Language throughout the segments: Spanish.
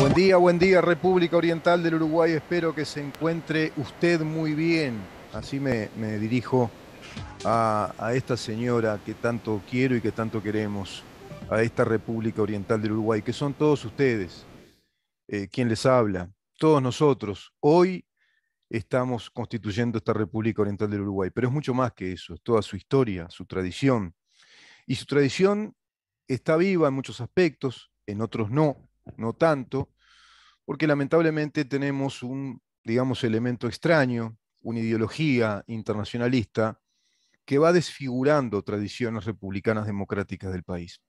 Buen día, República Oriental del Uruguay. Espero que se encuentre usted muy bien. Así me dirijo a esta señora que tanto quiero y que tanto queremos, a esta República Oriental del Uruguay, que son todos ustedes, quien les habla, todos nosotros. Hoy estamos constituyendo esta República Oriental del Uruguay, pero es mucho más que eso, es toda su historia, su tradición. Y su tradición está viva en muchos aspectos, en otros no, no tanto porque lamentablemente tenemos un, digamos, elemento extraño, una ideología internacionalista que va desfigurando tradiciones republicanas democráticas del país.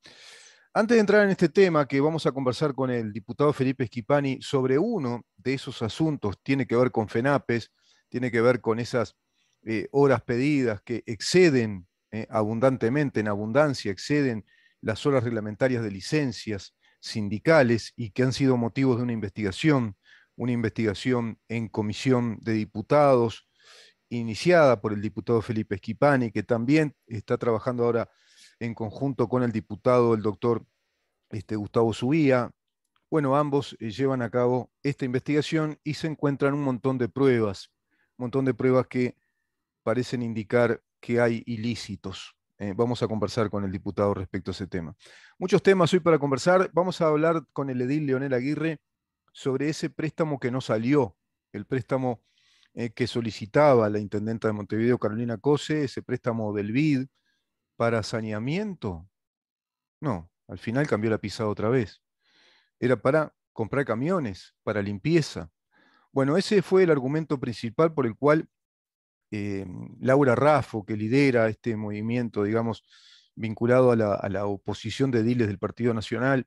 Antes de entrar en este tema, que vamos a conversar con el diputado Felipe Schipani sobre uno de esos asuntos, tiene que ver con FENAPES, tiene que ver con esas horas pedidas que exceden abundantemente, en abundancia, exceden las horas reglamentarias de licencias sindicales y que han sido motivos de una investigación en comisión de diputados iniciada por el diputado Felipe Schipani, que también está trabajando ahora en conjunto con el diputado, el doctor Gustavo Subía. Bueno, ambos llevan a cabo esta investigación y se encuentran un montón de pruebas que parecen indicar que hay ilícitos. Vamos a conversar con el diputado respecto a ese tema. Muchos temas hoy para conversar. Vamos a hablar con el edil Leonel Aguirre sobre ese préstamo que no salió, el préstamo que solicitaba la intendenta de Montevideo, Carolina Cose, ese préstamo del BID para saneamiento. No, al final cambió la pisada otra vez. Era para comprar camiones, para limpieza. Bueno, ese fue el argumento principal por el cual eh, Laura Raffo, que lidera este movimiento, digamos, vinculado a la oposición de ediles del Partido Nacional,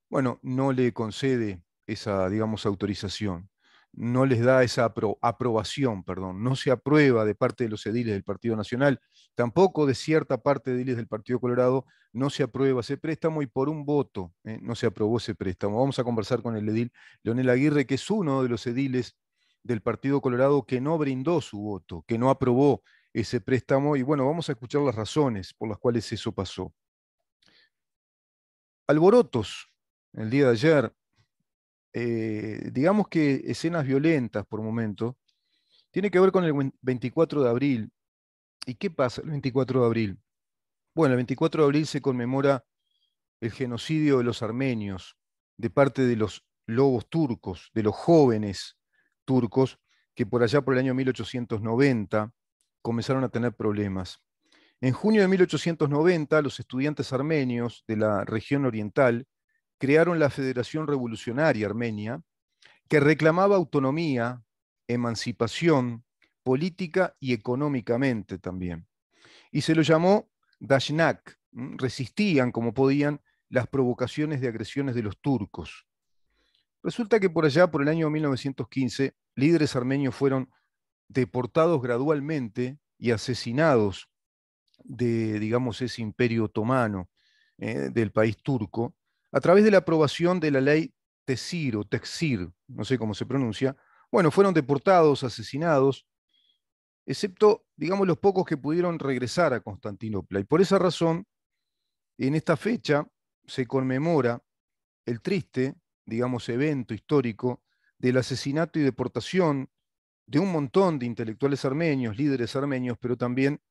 bueno, no le concede esa, digamos, autorización, no les da esa aprobación, perdón, no se aprueba de parte de los ediles del Partido Nacional, tampoco de cierta parte de ediles del Partido Colorado, no se aprueba ese préstamo y por un voto no se aprobó ese préstamo. Vamos a conversar con el edil Leonel Aguirre, que es uno de los ediles del Partido Colorado que no brindó su voto, que no aprobó ese préstamo, y bueno, vamos a escuchar las razones por las cuales eso pasó. Alborotos, el día de ayer, digamos que escenas violentas por momento, tiene que ver con el 24 de abril. ¿Y qué pasa el 24 de abril? Bueno, el 24 de abril se conmemora el genocidio de los armenios de parte de los lobos turcos, de los jóvenes turcos, que por allá por el año 1890 comenzaron a tener problemas. En junio de 1890, los estudiantes armenios de la región oriental crearon la Federación Revolucionaria Armenia, que reclamaba autonomía, emancipación, política y económicamente también. Y se lo llamó Dashnak. Resistían como podían las provocaciones de agresiones de los turcos. Resulta que por allá, por el año 1915, líderes armenios fueron deportados gradualmente y asesinados de, digamos, ese imperio otomano del país turco, a través de la aprobación de la ley Tesir o Texir, no sé cómo se pronuncia. Bueno, fueron deportados, asesinados, excepto, digamos, los pocos que pudieron regresar a Constantinopla. Y por esa razón, en esta fecha se conmemora el triste, digamos, evento histórico del asesinato y deportación de un montón de intelectuales armenios, líderes armenios, pero también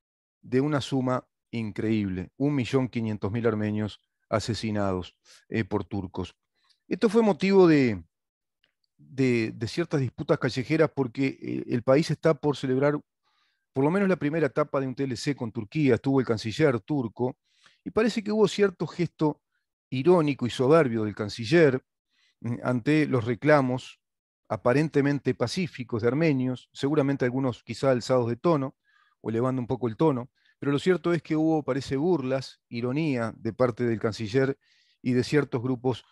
de una suma increíble, 1.500.000 armenios asesinados por turcos. Esto fue motivo de ciertas disputas callejeras porque el país está por celebrar por lo menos la primera etapa de un TLC con Turquía, estuvo el canciller turco, y parece que hubo cierto gesto irónico y soberbio del canciller ante los reclamos aparentemente pacíficos de armenios, seguramente algunos quizá alzados de tono o elevando un poco el tono, pero lo cierto es que hubo, parece, burlas, ironía de parte del canciller y de ciertos grupos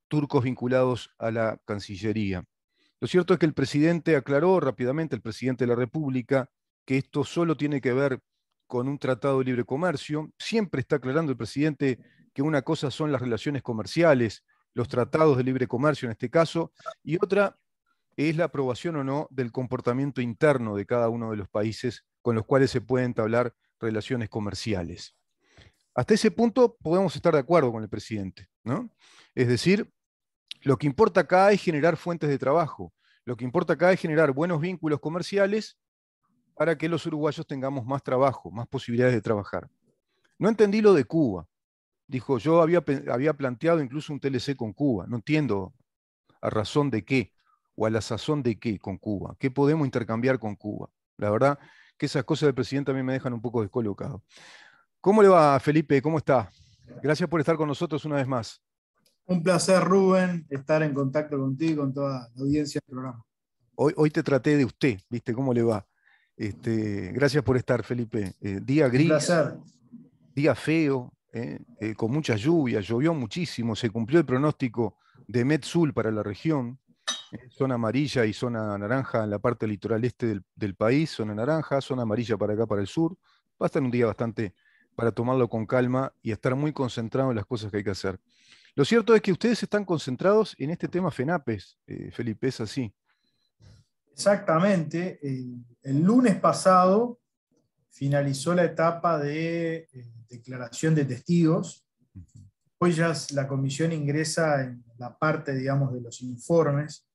turcos vinculados a la Cancillería. Lo cierto es que el presidente aclaró rápidamente, el presidente de la República, que esto solo tiene que ver con un tratado de libre comercio. Siempre está aclarando el presidente que una cosa son las relaciones comerciales, los tratados de libre comercio en este caso, y otra es la aprobación o no del comportamiento interno de cada uno de los países con los cuales se pueden entablar relaciones comerciales. Hasta ese punto podemos estar de acuerdo con el presidente, ¿no? Es decir, Lo que importa acá es generar fuentes de trabajo. Lo que importa acá es generar buenos vínculos comerciales para que los uruguayos tengamos más trabajo, más posibilidades de trabajar. No entendí lo de Cuba. Dijo, yo había planteado incluso un TLC con Cuba. No entiendo a razón de qué o a la sazón de qué con Cuba. ¿Qué podemos intercambiar con Cuba? La verdad que esas cosas del presidente a mí me dejan un poco descolocado. ¿Cómo le va, Felipe? ¿Cómo está? Gracias por estar con nosotros una vez más. Un placer, Rubén, estar en contacto contigo y con toda la audiencia del programa. Hoy te traté de usted, ¿viste? ¿Cómo le va? Gracias por estar, Felipe. Día Un gris, placer. día feo, con mucha lluvia, llovió muchísimo, se cumplió el pronóstico de Metsul para la región, zona amarilla y zona naranja en la parte litoral este del país, zona naranja, zona amarilla para acá, para el sur. Va a estar un día bastante para tomarlo con calma y estar muy concentrado en las cosas que hay que hacer. Lo cierto es que ustedes están concentrados en este tema FENAPES, Felipe, es así. Exactamente. El lunes pasado finalizó la etapa de declaración de testigos. Hoy ya la comisión ingresa en la parte, digamos, de los informes.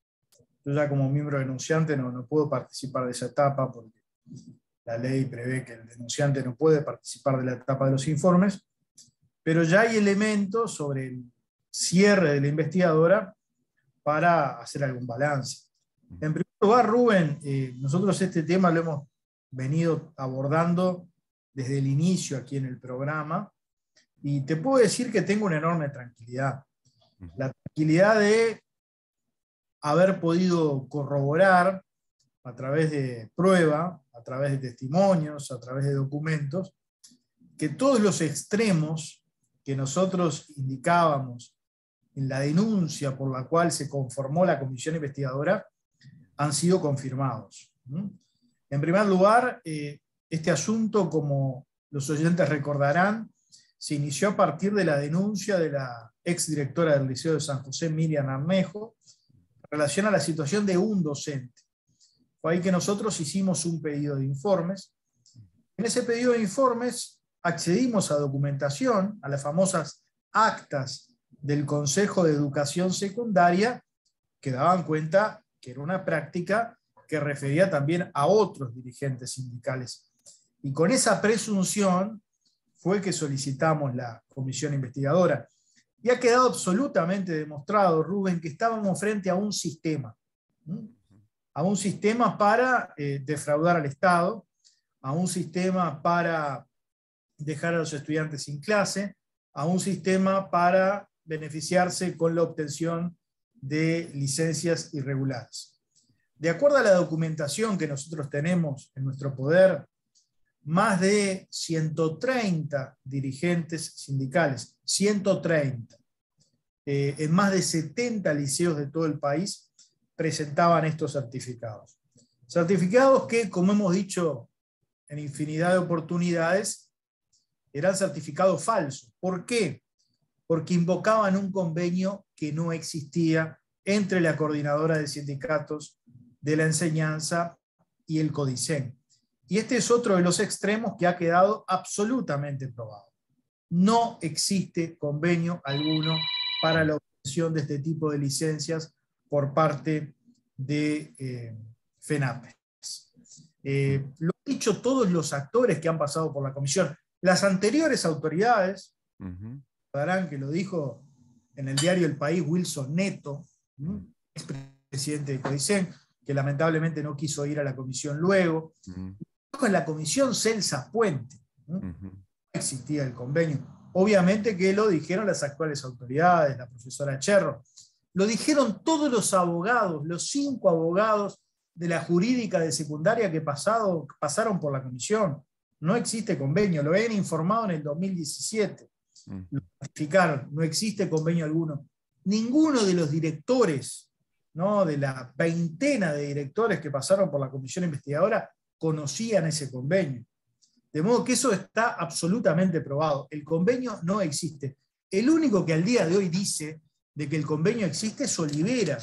Yo ya como miembro denunciante no puedo participar de esa etapa porque la ley prevé que el denunciante no puede participar de la etapa de los informes, pero ya hay elementos sobre el cierre de la investigadora para hacer algún balance. En primer lugar, Rubén, nosotros este tema lo hemos venido abordando desde el inicio aquí en el programa y te puedo decir que tengo una enorme tranquilidad. La tranquilidad de haber podido corroborar a través de prueba, a través de testimonios, a través de documentos, que todos los extremos que nosotros indicábamos en la denuncia por la cual se conformó la comisión investigadora han sido confirmados. En primer lugar, este asunto, como los oyentes recordarán, se inició a partir de la denuncia de la exdirectora del Liceo de San José, Miriam Armejo, en relación a la situación de un docente. Fue ahí que nosotros hicimos un pedido de informes. En ese pedido de informes accedimos a documentación, a las famosas actas del Consejo de Educación Secundaria, que daban cuenta que era una práctica que refería también a otros dirigentes sindicales. Y con esa presunción fue que solicitamos la comisión investigadora. Y ha quedado absolutamente demostrado, Rubén, que estábamos frente a un sistema para defraudar al Estado, a un sistema para dejar a los estudiantes sin clase, a un sistema para beneficiarse con la obtención de licencias irregulares. De acuerdo a la documentación que nosotros tenemos en nuestro poder, más de 130 dirigentes sindicales, 130, en más de 70 liceos de todo el país, presentaban estos certificados. Certificados que, como hemos dicho en infinidad de oportunidades, eran certificados falsos. ¿Por qué? Porque invocaban un convenio que no existía entre la Coordinadora de Sindicatos de la Enseñanza y el CODICEN. Y este es otro de los extremos que ha quedado absolutamente probado. No existe convenio alguno para la obtención de este tipo de licencias por parte de FENAPES. Lo han dicho todos los actores que han pasado por la comisión. Las anteriores autoridades, sabrán que lo dijo en el diario El País Wilson Neto, expresidente de CODICEN, que lamentablemente no quiso ir a la comisión luego. En la comisión Celsa Puente, no existía el convenio. Obviamente que lo dijeron las actuales autoridades, la profesora Cherro. Lo dijeron todos los abogados, los 5 abogados de la jurídica de secundaria que pasaron por la comisión. No existe convenio, lo habían informado en el 2017. Lo ratificaron, no existe convenio alguno. Ninguno de los directores, ¿no?, de la veintena de directores que pasaron por la comisión investigadora conocían ese convenio. De modo que eso está absolutamente probado. El convenio no existe. El único que al día de hoy dice de que el convenio existe es Olivera,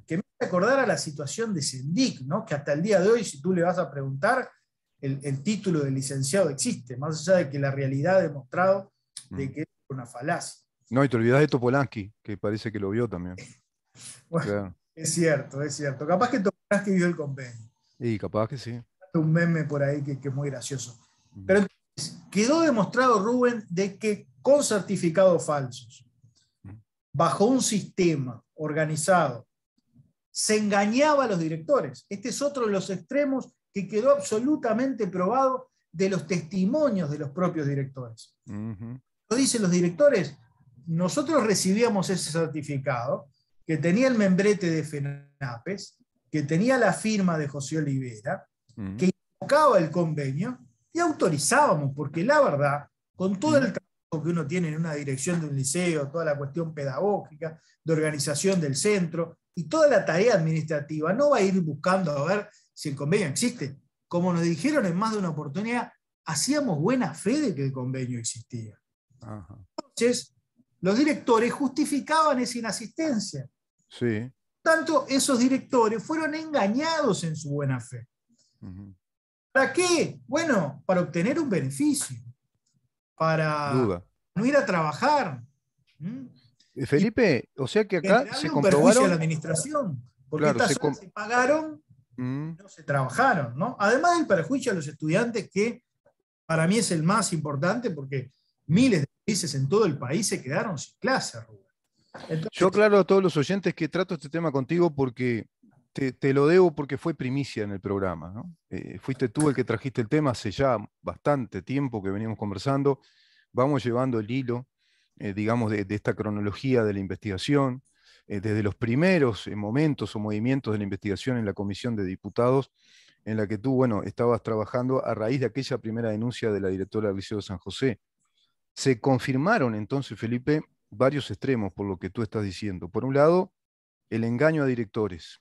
que me hace acordar a la situación de Sendic, ¿no?, que hasta el día de hoy, si tú le vas a preguntar, el título de licenciado existe, más allá de que la realidad ha demostrado de que es una falacia. No, y te olvidás de Topolansky, que parece que lo vio también. Bueno, claro. es cierto, es cierto. Capaz que Tomás que vio el convenio. Y capaz que sí. Un meme por ahí que es muy gracioso. Ujú. Pero entonces, quedó demostrado, Rubén, de que con certificados falsos, bajo un sistema organizado, se engañaba a los directores. Este es otro de los extremos que quedó absolutamente probado de los testimonios de los propios directores. Ujú. Lo dicen los directores, nosotros recibíamos ese certificado que tenía el membrete de FENAPES, que tenía la firma de José Olivera, Ujú. que invocaba el convenio y autorizábamos, porque la verdad, con todo el Ujú. trabajo que uno tiene en una dirección de un liceo, toda la cuestión pedagógica, de organización del centro y toda la tarea administrativa, no va a ir buscando a ver si el convenio existe. Como nos dijeron en más de una oportunidad, hacíamos buena fe de que el convenio existía. Ajá. Entonces, los directores justificaban esa inasistencia. Sí. Por tanto, esos directores fueron engañados en su buena fe. Ujú. ¿Para qué? Bueno, para obtener un beneficio, para Duda. no ir a trabajar. ¿Mm? Y Felipe, o sea que acá se generarle un perjuicio a la comprobaron, administración, porque claro, estas horas se pagaron, mm, no se trabajaron, ¿no? Además del perjuicio a los estudiantes, que para mí es el más importante, porque mm. miles de países en todo el país se quedaron sin clase, Rubén. Yo Entonces, aclaro a todos los oyentes que trato este tema contigo porque te lo debo porque fue primicia en el programa, ¿no? Fuiste tú el que trajiste el tema hace ya bastante tiempo que veníamos conversando. Vamos llevando el hilo, digamos, de esta cronología de la investigación, desde los primeros momentos o movimientos de la investigación en la Comisión de Diputados, en la que tú, bueno, estabas trabajando a raíz de aquella primera denuncia de la directora del Liceo de San José. Se confirmaron entonces, Felipe, varios extremos por lo que tú estás diciendo. Por un lado, el engaño a directores.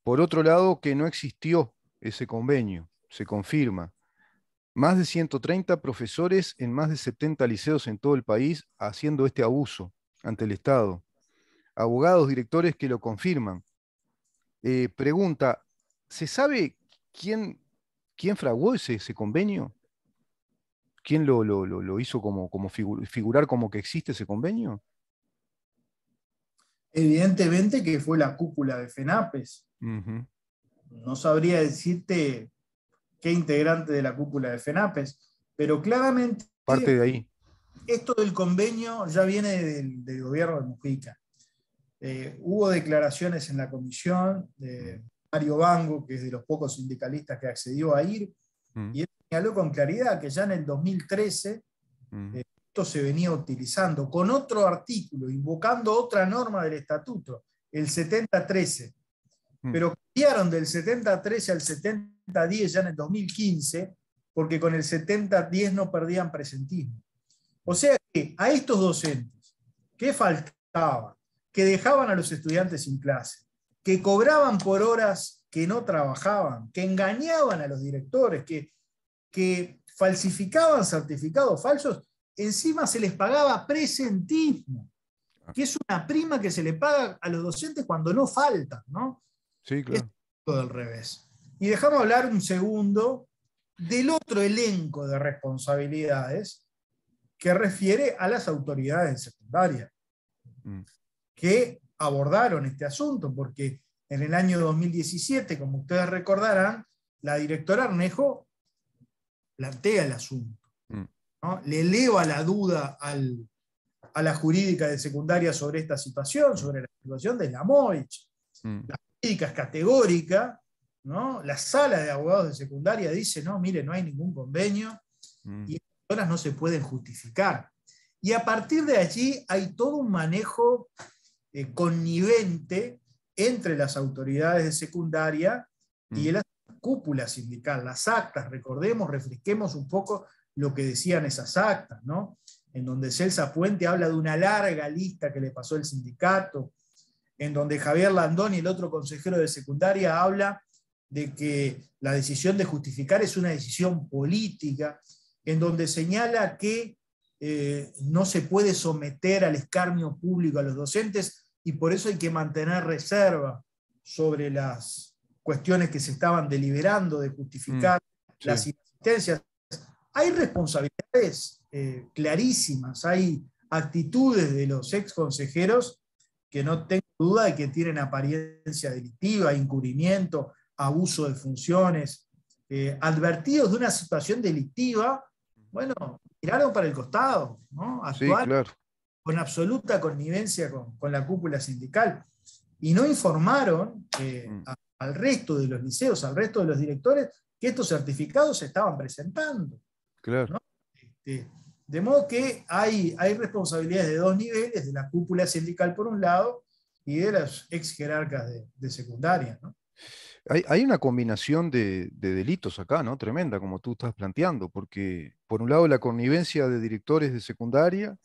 Por otro lado, que no existió ese convenio, se confirma. Más de 130 profesores en más de 70 liceos en todo el país haciendo este abuso ante el Estado. Abogados, directores que lo confirman. Pregunta, ¿se sabe quién fraguó ese convenio? ¿Quién lo hizo como figurar como que existe ese convenio? evidentemente que fue la cúpula de FENAPES. Ujú. No sabría decirte qué integrante de la cúpula de FENAPES, pero claramente Parte de ahí. esto del convenio ya viene del gobierno de Mujica. Hubo declaraciones en la comisión de Mm, Mario Bango, que es de los pocos sindicalistas que accedió a ir, mm, y él señaló con claridad que ya en el 2013 mm, esto se venía utilizando con otro artículo, invocando otra norma del estatuto, el 7013, mm. pero cambiaron del 7013 al 7010 ya en el 2015, porque con el 7010 no perdían presentismo. O sea que a estos docentes que faltaban, que dejaban a los estudiantes sin clase, que cobraban por horas que no trabajaban, que engañaban a los directores, que falsificaban certificados falsos, encima se les pagaba presentismo, Ah, que es una prima que se le paga a los docentes cuando no faltan, ¿no? sí, Es claro. todo al revés. Y dejamos hablar un segundo del otro elenco de responsabilidades que refiere a las autoridades de secundaria, Mm, que abordaron este asunto, porque en el año 2017, como ustedes recordarán, la directora Arnejo plantea el asunto, mm, ¿no? Le eleva la duda a la jurídica de secundaria sobre esta situación, mm, sobre la situación de la MOICH. mm, La jurídica es categórica, ¿no? La sala de abogados de secundaria dice, no, mire, no hay ningún convenio mm, y estas horas no se pueden justificar. Y a partir de allí hay todo un manejo connivente entre las autoridades de secundaria y mm, la cúpula sindical, las actas, recordemos, refresquemos un poco lo que decían esas actas, ¿no? En donde Celsa Puente habla de una larga lista que le pasó el sindicato, en donde Javier Landón y el otro consejero de secundaria habla de que la decisión de justificar es una decisión política, en donde señala que no se puede someter al escarnio público a los docentes y por eso hay que mantener reserva sobre las cuestiones que se estaban deliberando de mm, justificar las sí. inasistencias. Hay responsabilidades clarísimas, hay actitudes de los ex consejeros que no tengo duda de que tienen apariencia delictiva, encubrimiento, abuso de funciones, advertidos de una situación delictiva, bueno, tiraron para el costado, ¿no? Sí, Actuaron claro. con absoluta connivencia con la cúpula sindical y no informaron al resto de los liceos, al resto de los directores, que estos certificados se estaban presentando, Claro. ¿no? De modo que hay responsabilidades de dos niveles, de la cúpula sindical por un lado y de los ex jerarcas de secundaria, ¿no? Hay una combinación de delitos acá, ¿no? Tremenda, como tú estás planteando, porque por un lado la connivencia de directores de secundaria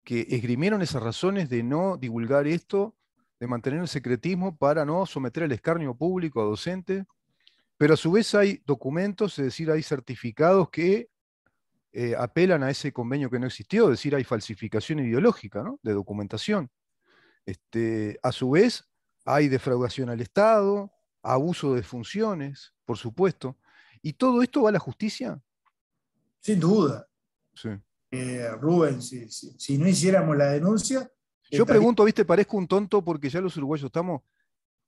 que esgrimieron esas razones de no divulgar esto, de mantener el secretismo para no someter al escarnio público a docentes, pero a su vez hay documentos, es decir, hay certificados que apelan a ese convenio que no existió, es decir, hay falsificación ideológica, ¿no? De documentación. A su vez, hay defraudación al Estado, abuso de funciones, por supuesto. ¿Y todo esto va a la justicia? Sin duda. Sí. Rubén, si no hiciéramos la denuncia, Yo estaría... pregunto, ¿viste? Parezco un tonto porque ya los uruguayos estamos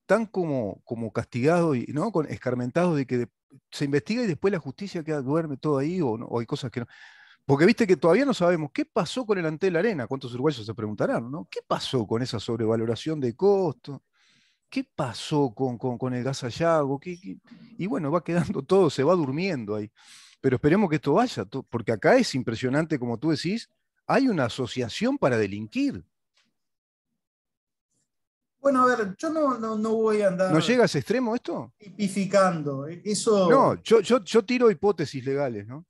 tan como castigados y ¿no? Escarmentados de que se investiga y después la justicia queda, duerme todo ahí o hay cosas que no. Porque viste que todavía no sabemos qué pasó con el Antel Arena. ¿Cuántos uruguayos se preguntarán, ¿no? ¿Qué pasó con esa sobrevaloración de costos? ¿Qué pasó con el gas Sayago? Y bueno, va quedando todo, se va durmiendo ahí. Pero esperemos que esto vaya, porque acá es impresionante, como tú decís, hay una asociación para delinquir. Bueno, a ver, yo no voy a ¿No andar llega a ese extremo esto? tipificando. No, Eso, yo tiro hipótesis legales, ¿no?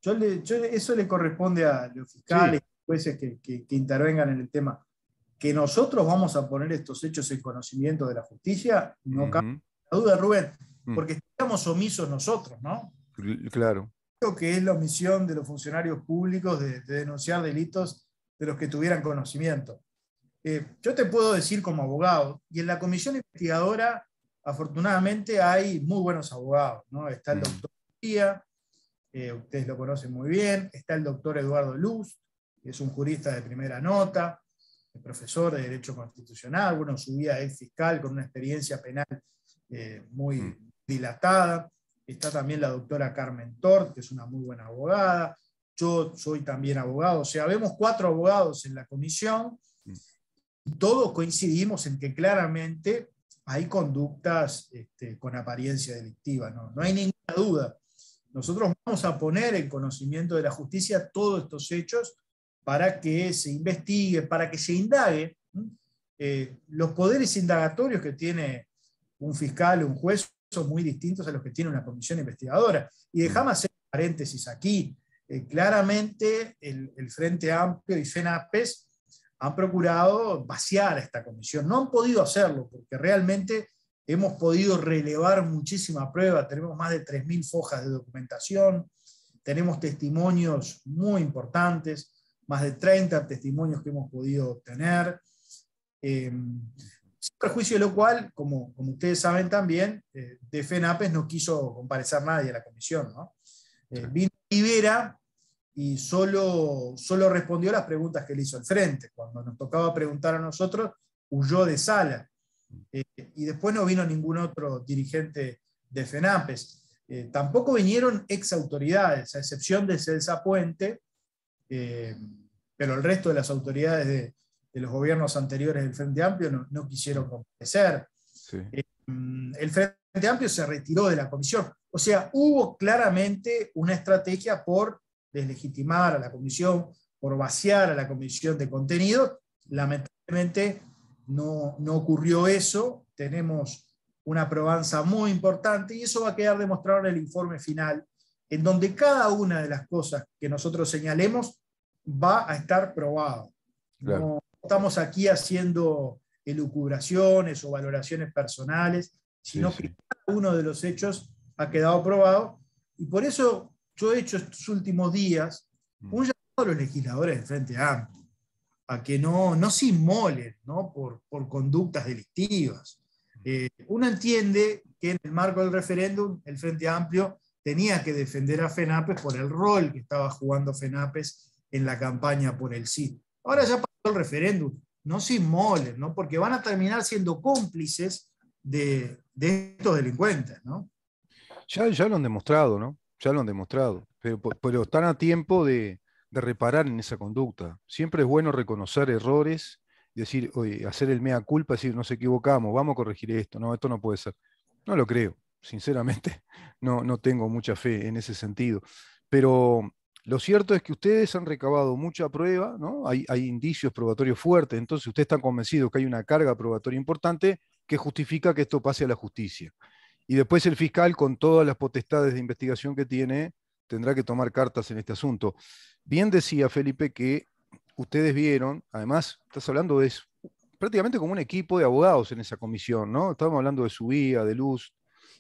eso le corresponde a los Sí. fiscales y jueces que intervengan en el tema. Que nosotros vamos a poner estos hechos en conocimiento de la justicia, no cabe Ujú. duda, Rubén, Mm. porque estamos omisos nosotros, ¿no? Claro. Creo que es la omisión de los funcionarios públicos de denunciar delitos de los que tuvieran conocimiento. Yo te puedo decir como abogado, y en la comisión investigadora, afortunadamente, hay muy buenos abogados, ¿no? Está el Mm. doctor Díaz, ustedes lo conocen muy bien, está el doctor Eduardo Luz, que es un jurista de primera nota, profesor de Derecho Constitucional, bueno, su vida es fiscal con una experiencia penal Mm. muy dilatada. Está también la doctora Carmen Tort, que es una muy buena abogada. Yo soy también abogado, o sea, vemos 4 abogados en la comisión Mm. y todos coincidimos en que claramente hay conductas con apariencia delictiva, no hay ninguna duda. Nosotros vamos a poner en conocimiento de la justicia todos estos hechos para que se investigue, para que se indague. Los poderes indagatorios que tiene un fiscal o un juez son muy distintos a los que tiene una comisión investigadora. Y Mm. dejame hacer paréntesis aquí. Claramente el Frente Amplio y FENAPES han procurado vaciar a esta comisión. No han podido hacerlo porque realmente hemos podido relevar muchísima prueba. Tenemos más de 3.000 fojas de documentación, tenemos testimonios muy importantes, más de 30 testimonios que hemos podido obtener. Sin perjuicio de lo cual, como ustedes saben también, de FENAPES no quiso comparecer nadie a la comisión, ¿no? Sí. Vino Rivera y solo respondió a las preguntas que le hizo el Frente. Cuando nos tocaba preguntar a nosotros, huyó de sala. Y después no vino ningún otro dirigente de FENAPES. Tampoco vinieron ex autoridades, a excepción de Celsa Puente, pero el resto de las autoridades de los gobiernos anteriores del Frente Amplio no quisieron comparecer. Sí. El Frente Amplio se retiró de la comisión. O sea, hubo claramente una estrategia por deslegitimar a la comisión, por vaciar a la comisión de contenido. Lamentablemente no ocurrió eso. Tenemos una probanza muy importante y eso va a quedar demostrado en el informe final, en donde cada una de las cosas que nosotros señalemos va a estar probado. Claro. No estamos aquí haciendo elucubraciones o valoraciones personales, sino Sí, que sí. cada uno de los hechos ha quedado probado. Y por eso yo he hecho estos últimos días un llamado a los legisladores del Frente Amplio a que no se inmolen, ¿no? por conductas delictivas. Uno entiende que en el marco del referéndum el Frente Amplio tenía que defender a FENAPES por el rol que estaba jugando FENAPES en la campaña por el sí. Ahora ya pasó el referéndum, no se inmolen, ¿no? Porque van a terminar siendo cómplices de estos delincuentes, ¿no? Ya lo han demostrado, ¿no? Ya lo han demostrado, pero están a tiempo de reparar en esa conducta. Siempre es bueno reconocer errores, decir, oye, hacer el mea culpa, decir, nos equivocamos, vamos a corregir esto, no, esto no puede ser. No lo creo, sinceramente, no tengo mucha fe en ese sentido. Pero lo cierto es que ustedes han recabado mucha prueba, ¿no? Hay indicios probatorios fuertes, entonces ustedes están convencidos que hay una carga probatoria importante que justifica que esto pase a la justicia. Y después el fiscal, con todas las potestades de investigación que tiene, tendrá que tomar cartas en este asunto. Bien decía Felipe que ustedes vieron, además, estás hablando de eso, prácticamente como un equipo de abogados en esa comisión, ¿no? Estábamos hablando de Subía, de Luz,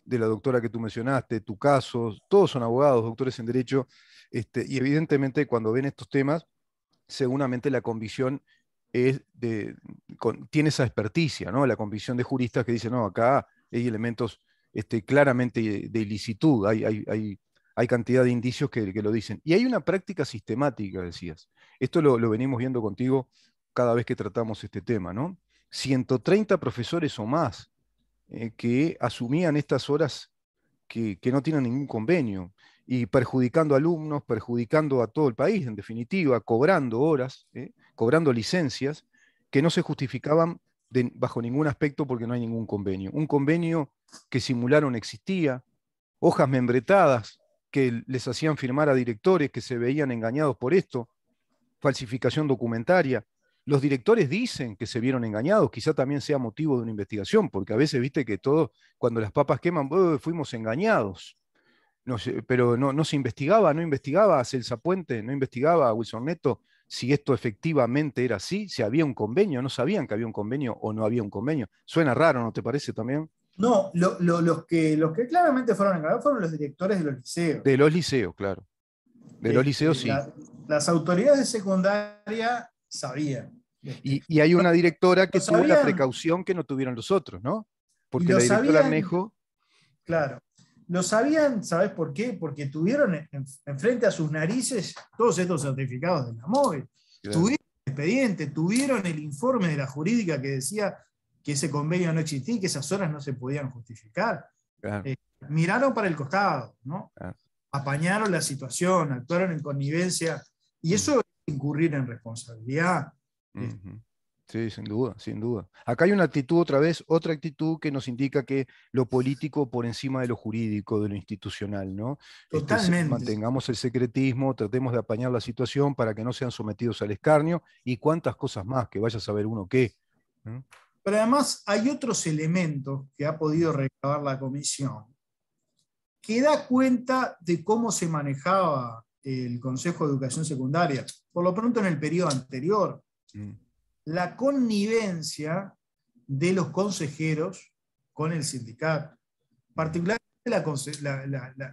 de la doctora que tú mencionaste, tu caso, todos son abogados, doctores en Derecho, y evidentemente cuando ven estos temas, seguramente la convicción tiene esa experticia, ¿no? La convicción de juristas que dicen, no, acá hay elementos claramente de ilicitud, hay cantidad de indicios que lo dicen. Y hay una práctica sistemática, decías. Esto lo venimos viendo contigo cada vez que tratamos este tema, ¿no? 130 profesores o más que asumían estas horas que no tienen ningún convenio y perjudicando alumnos, perjudicando a todo el país, en definitiva, cobrando horas, cobrando licencias que no se justificaban bajo ningún aspecto porque no hay ningún convenio. Un convenio que simularon existía, hojas membretadas que les hacían firmar a directores que se veían engañados por esto, falsificación documentaria. Los directores dicen que se vieron engañados, quizá también sea motivo de una investigación, porque a veces viste que todos, cuando las papas queman, fuimos engañados. No sé, pero no se investigaba, no investigaba a Celsa Puente, no investigaba a Wilson Neto si esto efectivamente era así, si había un convenio, no sabían que había un convenio o no había un convenio. Suena raro, ¿no te parece también? No, los que claramente fueron encargados fueron los directores de los liceos. De los liceos, claro. De los liceos sí. Las autoridades de secundaria sabían. Y hay una directora que Lo tuvo la sabían, precaución que no tuvieron los otros, ¿no? y Porque lo la directora sabían, Arnejo, claro. Lo sabían, ¿sabes por qué? Porque tuvieron enfrente a sus narices todos estos certificados de la MOVE. claro, Tuvieron el expediente, tuvieron el informe de la jurídica que decía que ese convenio no existía y que esas horas no se podían justificar. claro, Miraron para el costado, ¿no? claro. Apañaron la situación, actuaron en connivencia, y eso es incurrir en responsabilidad. Ujú. Sí, sin duda, sin duda. Acá hay una actitud otra vez, otra actitud que nos indica que lo político por encima de lo jurídico, de lo institucional, ¿no? Totalmente. Mantengamos el secretismo, tratemos de apañar la situación para que no sean sometidos al escarnio y cuántas cosas más, que vaya a saber uno qué. ¿No? Pero además hay otros elementos que ha podido recabar la comisión que da cuenta de cómo se manejaba el Consejo de Educación Secundaria, por lo pronto en el periodo anterior. Mm. La connivencia de los consejeros con el sindicato, particularmente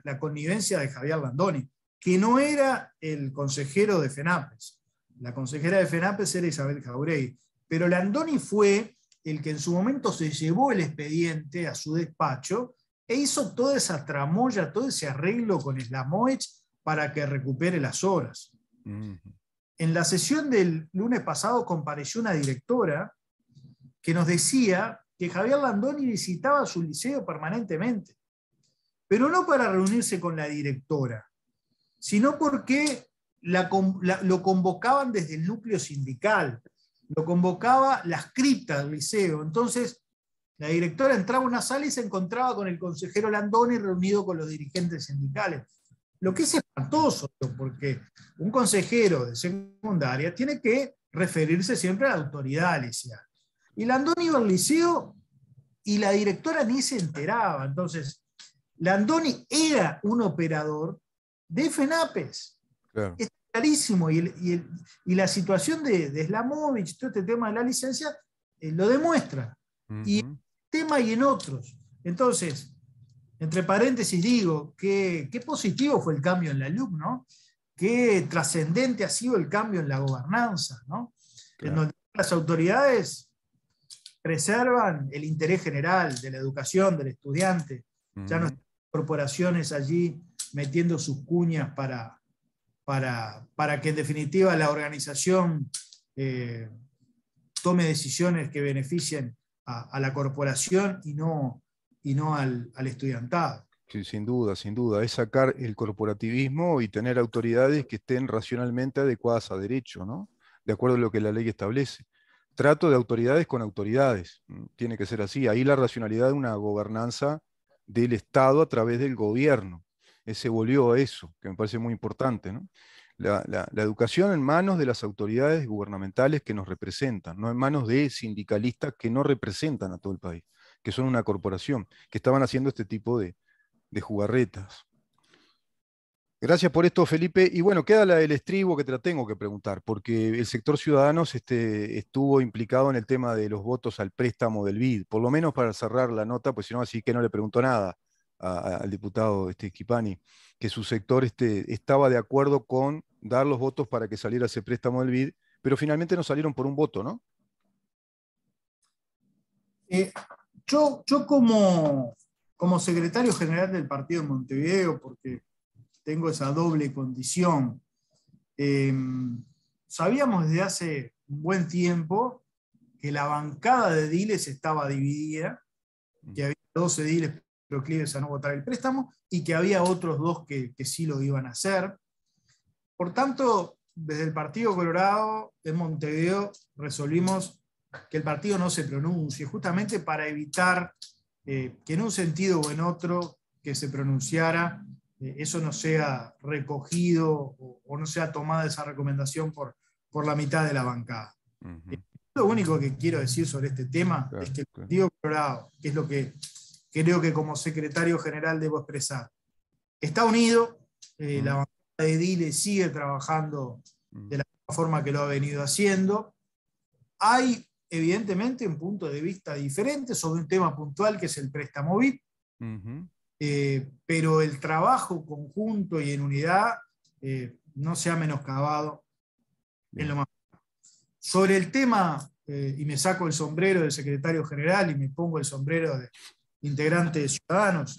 la connivencia de Javier Landoni, que no era el consejero de FENAPES. La consejera de FENAPES era Isabel Jauregui, pero Landoni fue el que en su momento se llevó el expediente a su despacho e hizo toda esa tramoya, todo ese arreglo con Slamoech para que recupere las horas. En la sesión del lunes pasado compareció una directora que nos decía que Javier Landoni visitaba su liceo permanentemente, pero no para reunirse con la directora, sino porque lo convocaban desde el núcleo sindical, lo convocaba las criptas del liceo. Entonces, la directora entraba a una sala y se encontraba con el consejero Landoni reunido con los dirigentes sindicales. Lo que es espantoso, porque un consejero de secundaria tiene que referirse siempre a la autoridad liceal. Y Landoni iba al liceo y la directora ni se enteraba. Entonces, Landoni era un operador de FENAPES. Claro. Es clarísimo. Y la situación de Slamovich, todo este tema de la licencia, lo demuestra. Y en este tema y en otros. Entonces, entre paréntesis digo, qué positivo fue el cambio en la LUC, ¿no? Qué trascendente ha sido el cambio en la gobernanza, ¿no? Claro. En donde las autoridades preservan el interés general de la educación, del estudiante. Ya no están corporaciones allí metiendo sus cuñas para que en definitiva la organización tome decisiones que beneficien a la corporación y no al estudiantado. Sí, sin duda, sin duda. Es sacar el corporativismo y tener autoridades que estén racionalmente adecuadas a derecho, ¿no? De acuerdo a lo que la ley establece. Trato de autoridades con autoridades. Tiene que ser así. Ahí la racionalidad de una gobernanza del Estado a través del gobierno. Se volvió a eso, que me parece muy importante, ¿no? La educación en manos de las autoridades gubernamentales que nos representan, no en manos de sindicalistas que no representan a todo el país, que son una corporación, que estaban haciendo este tipo de jugarretas. Gracias por esto, Felipe. Y bueno, queda la del estribo que te la tengo que preguntar, porque el sector Ciudadanos estuvo implicado en el tema de los votos al préstamo del BID, por lo menos para cerrar la nota, pues si no, así que no le preguntó nada al diputado Schifani, que su sector estaba de acuerdo con dar los votos para que saliera ese préstamo del BID, pero finalmente no salieron por un voto, ¿no? Yo como secretario general del partido en Montevideo, porque tengo esa doble condición, sabíamos desde hace un buen tiempo que la bancada de ediles estaba dividida, que había 12 ediles proclives a no votar el préstamo y que había otros 2 que sí lo iban a hacer. Por tanto, desde el Partido Colorado en Montevideo resolvimos que el partido no se pronuncie, justamente para evitar que en un sentido o en otro que se pronunciara, eso no sea recogido o no sea tomada esa recomendación por la mitad de la bancada. Lo único que quiero decir sobre este tema es que el Partido Colorado, que es lo que creo que como secretario general debo expresar, está unido, la bancada de ediles sigue trabajando de la misma forma que lo ha venido haciendo. Hay evidentemente un punto de vista diferente sobre un tema puntual que es el préstamo BID, pero el trabajo conjunto y en unidad no se ha menoscabado en lo más. Sobre el tema, y me saco el sombrero de secretario general y me pongo el sombrero de integrante de Ciudadanos,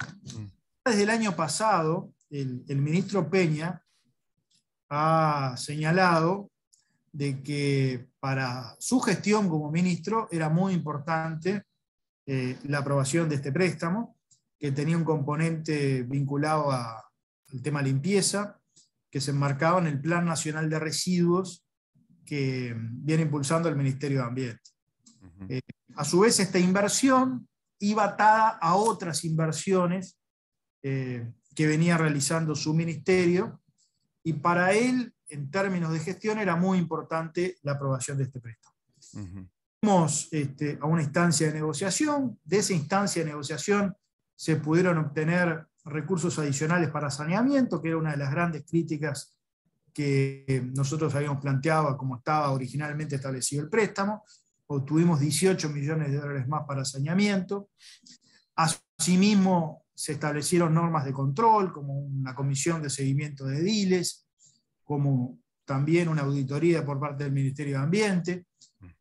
desde el año pasado el ministro Peña ha señalado de que para su gestión como ministro era muy importante la aprobación de este préstamo, que tenía un componente vinculado al tema limpieza, que se enmarcaba en el Plan Nacional de Residuos que viene impulsando el Ministerio de Ambiente. A su vez, esta inversión iba atada a otras inversiones que venía realizando su ministerio, y para él, en términos de gestión, era muy importante la aprobación de este préstamo. Fuimos a una instancia de negociación. De esa instancia de negociación se pudieron obtener recursos adicionales para saneamiento, que era una de las grandes críticas que nosotros habíamos planteado a cómo estaba originalmente establecido el préstamo. Obtuvimos 18 millones de dólares más para saneamiento. Asimismo, se establecieron normas de control, como una comisión de seguimiento de ediles, como también una auditoría por parte del Ministerio de Ambiente,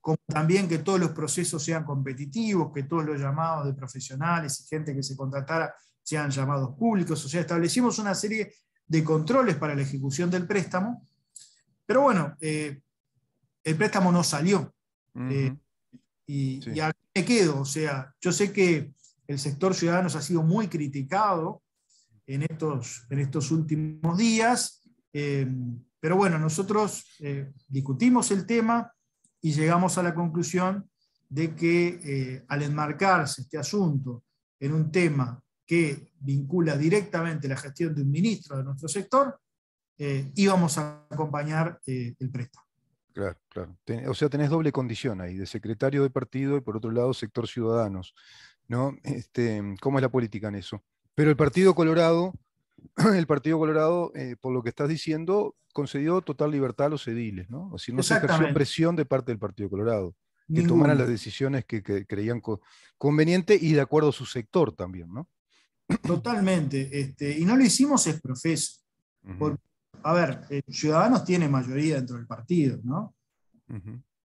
como también que todos los procesos sean competitivos, que todos los llamados de profesionales y gente que se contratara sean llamados públicos. O sea, establecimos una serie de controles para la ejecución del préstamo, pero bueno, el préstamo no salió. Y aquí me quedo. O sea, yo sé que el sector Ciudadanos ha sido muy criticado en estos últimos días, pero bueno, nosotros discutimos el tema y llegamos a la conclusión de que al enmarcarse este asunto en un tema que vincula directamente la gestión de un ministro de nuestro sector, íbamos a acompañar el préstamo. Claro, claro. O sea, tenés doble condición ahí, de secretario de partido y por otro lado sector Ciudadanos, ¿no? ¿Cómo es la política en eso? Pero el Partido Colorado, por lo que estás diciendo, concedió total libertad a los ediles, ¿no? O sea, no se ejerció presión de parte del Partido Colorado, que tomaran las decisiones que creían conveniente y de acuerdo a su sector también, ¿no? Totalmente. Y no lo hicimos exprofeso. Porque, a ver, Ciudadanos tiene mayoría dentro del partido, ¿no?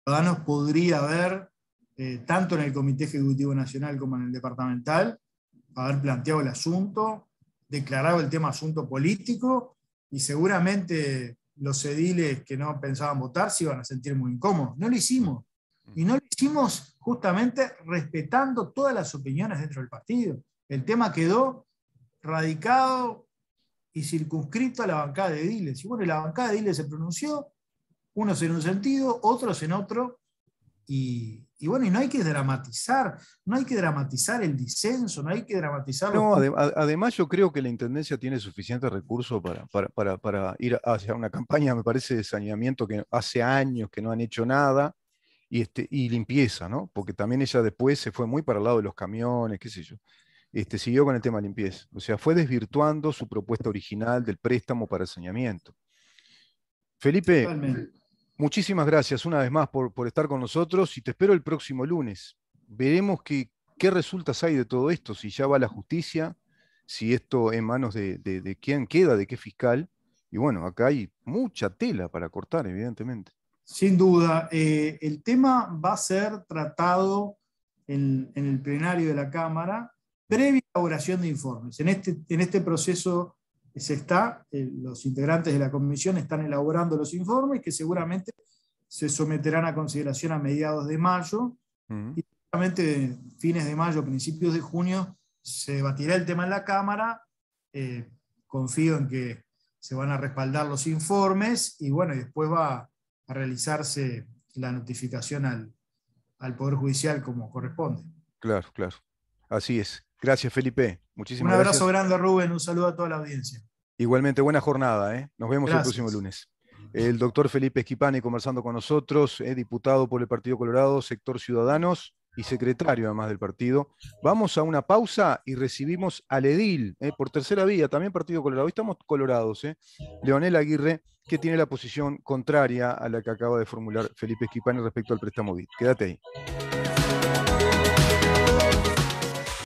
Ciudadanos podría haber, tanto en el Comité Ejecutivo Nacional como en el departamental, haber planteado el asunto, declarado el tema asunto político, y seguramente los ediles que no pensaban votar se iban a sentir muy incómodos. No lo hicimos. Y no lo hicimos justamente respetando todas las opiniones dentro del partido. El tema quedó radicado y circunscrito a la bancada de Diles. Y bueno, la bancada de Diles se pronunció, unos en un sentido, otros en otro, y bueno, y no hay que dramatizar, no hay que dramatizar el disenso, no hay que dramatizar los No, puntos. además yo creo que la Intendencia tiene suficientes recursos para ir hacia una campaña, me parece, de saneamiento que hace años que no han hecho nada, y limpieza, ¿no? Porque también ella después se fue muy para el lado de los camiones, qué sé yo. Siguió con el tema de limpieza. O sea, fue desvirtuando su propuesta original del préstamo para el saneamiento. Felipe, Totalmente. muchísimas gracias una vez más por estar con nosotros y te espero el próximo lunes. Veremos qué resultas hay de todo esto, si ya va a la justicia, si esto en manos de quién queda, de qué fiscal. Y bueno, acá hay mucha tela para cortar, evidentemente. Sin duda, el tema va a ser tratado en el plenario de la Cámara previa elaboración de informes. En este proceso los integrantes de la comisión están elaborando los informes que seguramente se someterán a consideración a mediados de mayo Ujú. y seguramente fines de mayo, principios de junio, se debatirá el tema en la Cámara. Confío en que se van a respaldar los informes y bueno, y después va a realizarse la notificación al Poder Judicial como corresponde. Claro, claro. Así es. Gracias, Felipe. Un Muchísimas abrazo gracias. grande, Rubén, un saludo a toda la audiencia. Igualmente, buena jornada, ¿eh? Nos vemos el próximo Gracias. lunes. El doctor Felipe Esquipani conversando con nosotros, diputado por el Partido Colorado, sector Ciudadanos y secretario además del partido. Vamos a una pausa y recibimos al edil, por tercera vía, también Partido Colorado. Hoy estamos colorados, Leonel Aguirre, que tiene la posición contraria a la que acaba de formular Felipe Esquipani respecto al préstamo BID. Quédate ahí.